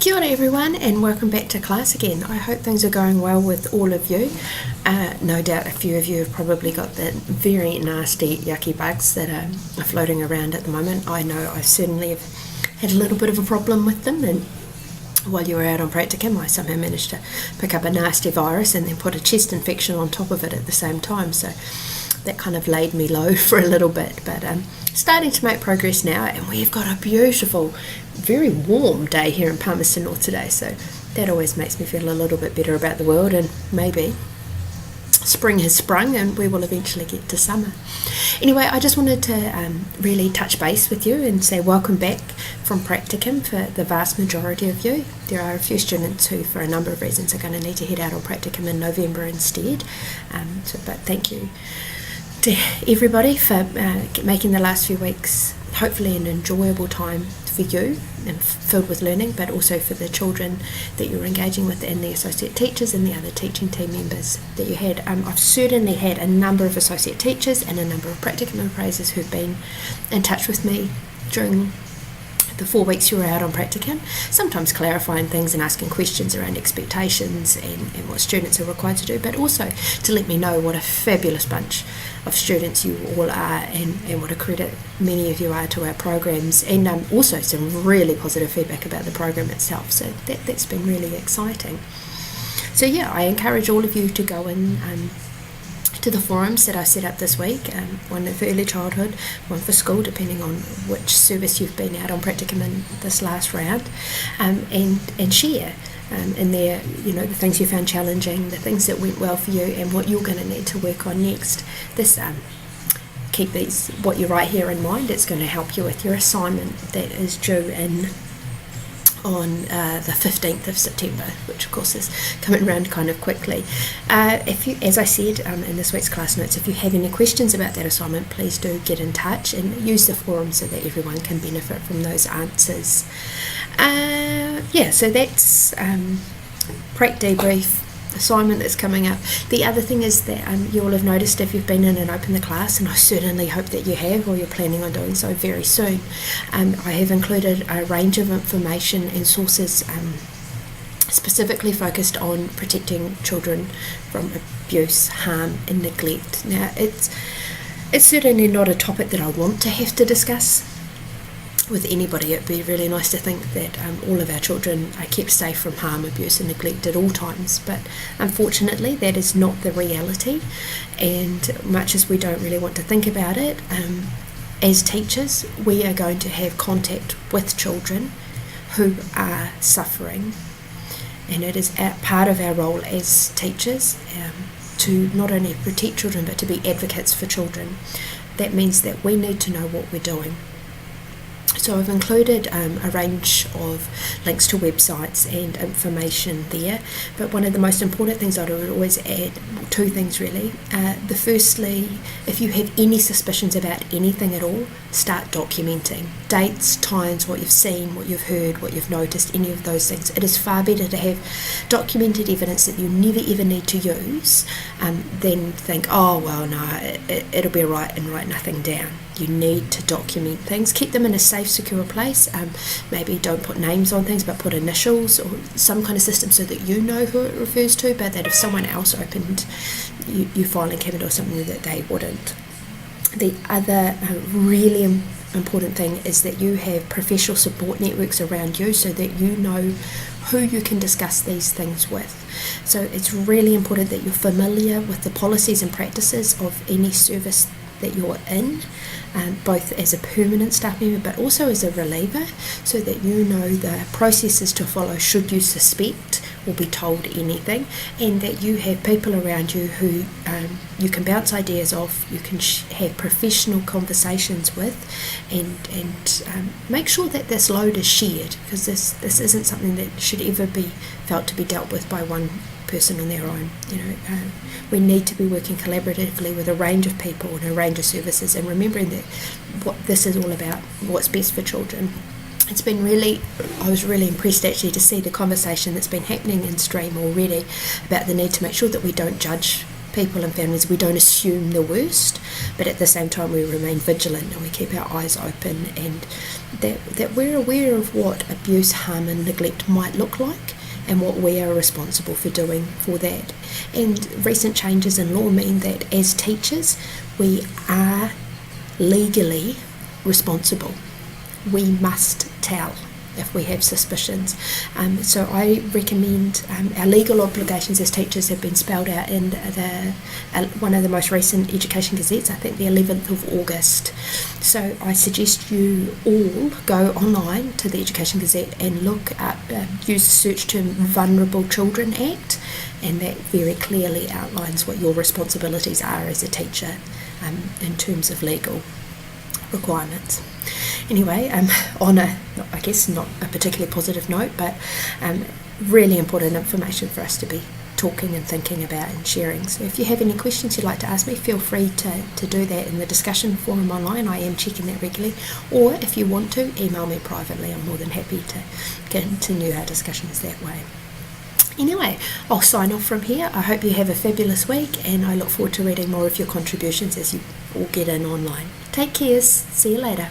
Kia ora everyone, and welcome back to class again. I hope things are going well with all of you. No doubt a few of you have probably got the very nasty yucky bugs that are floating around at the moment. I know I certainly have had a little bit of a problem with them, and while you were out on practicum I somehow managed to pick up a nasty virus and then put a chest infection on top of it at the same time, so that kind of laid me low for a little bit, but starting to make progress now, and we've got a beautiful, very warm day here in Palmerston North today, so that always makes me feel a little bit better about the world, and maybe spring has sprung and we will eventually get to summer. Anyway, I just wanted to really touch base with you and say welcome back from practicum for the vast majority of you. There are a few students who, for a number of reasons, are going to need to head out on practicum in November instead, but thank you to everybody for making the last few weeks hopefully an enjoyable time for you and filled with learning, but also for the children that you're engaging with and the associate teachers and the other teaching team members that you had. I've certainly had a number of associate teachers and a number of practicum appraisers who've been in touch with me during the 4 weeks you were out on practicum, sometimes clarifying things and asking questions around expectations and what students are required to do, but also to let me know what a fabulous bunch of students you all are, and what a credit many of you are to our programs, and also some really positive feedback about the program itself, so that's been really exciting. So yeah, I encourage all of you to go in to the forums that I set up this week, one for early childhood, one for school, depending on which service you've been out on practicum in this last round, and share in there, the things you found challenging, the things that went well for you, and what you're going to need to work on next. This keep what you write here in mind. It's going to help you with your assignment that is due on the 15th of September, which of course is coming around kind of quickly. If you, as I said in this week's class notes, if you have any questions about that assignment, please do get in touch and use the forum so that everyone can benefit from those answers. So that's Prac debrief assignment that's coming up. The other thing is that you will have noticed, if you've been in and opened the class, and I certainly hope that you have, or you're planning on doing so very soon, I have included a range of information and sources specifically focused on protecting children from abuse, harm and neglect. Now, it's certainly not a topic that I want to have to discuss with anybody. It'd be really nice to think that all of our children are kept safe from harm, abuse and neglect at all times, but unfortunately that is not the reality, and much as we don't really want to think about it, as teachers we are going to have contact with children who are suffering, and it is part of our role as teachers to not only protect children but to be advocates for children. That means that we need to know what we're doing. So I've included a range of links to websites and information there, but one of the most important things I would always add, two things really. Firstly, if you have any suspicions about anything at all, start documenting. Dates, times, what you've seen, what you've heard, what you've noticed, any of those things. It is far better to have documented evidence that you never ever need to use than think, oh well no, it'll be alright, and write nothing down. You need to document things, keep them in a safe, secure place. Maybe don't put names on things, but put initials or some kind of system so that you know who it refers to, but that if someone else opened your filing cabinet or something, that they wouldn't. The other really important thing is that you have professional support networks around you so that you know who you can discuss these things with. So it's really important that you're familiar with the policies and practices of any service that you're in, both as a permanent staff member but also as a reliever, so that you know the processes to follow should you suspect or be told anything, and that you have people around you who you can bounce ideas off, you can have professional conversations with, and make sure that this load is shared, because this isn't something that should ever be felt to be dealt with by one person on their own. We need to be working collaboratively with a range of people and a range of services, and remembering that what this is all about, what's best for children. I was really impressed to see the conversation that's been happening in Stream already about the need to make sure that we don't judge people and families, we don't assume the worst, but at the same time we remain vigilant and we keep our eyes open, and that we're aware of what abuse, harm and neglect might look like and what we are responsible for doing for that. And recent changes in law mean that as teachers we are legally responsible. We must tell if we have suspicions. So I recommend our legal obligations as teachers have been spelled out in one of the most recent Education Gazettes, I think the 11th of August. So I suggest you all go online to the Education Gazette and look up, use the search term Vulnerable Children Act, and that very clearly outlines what your responsibilities are as a teacher in terms of legal requirements. Anyway, on I guess not a particularly positive note, but really important information for us to be talking and thinking about and sharing. So if you have any questions you'd like to ask me, feel free to do that in the discussion forum online. I am checking that regularly. Or if you want to, email me privately. I'm more than happy to continue our discussions that way. Anyway, I'll sign off from here. I hope you have a fabulous week, and I look forward to reading more of your contributions as you all get in online. Take care. See you later.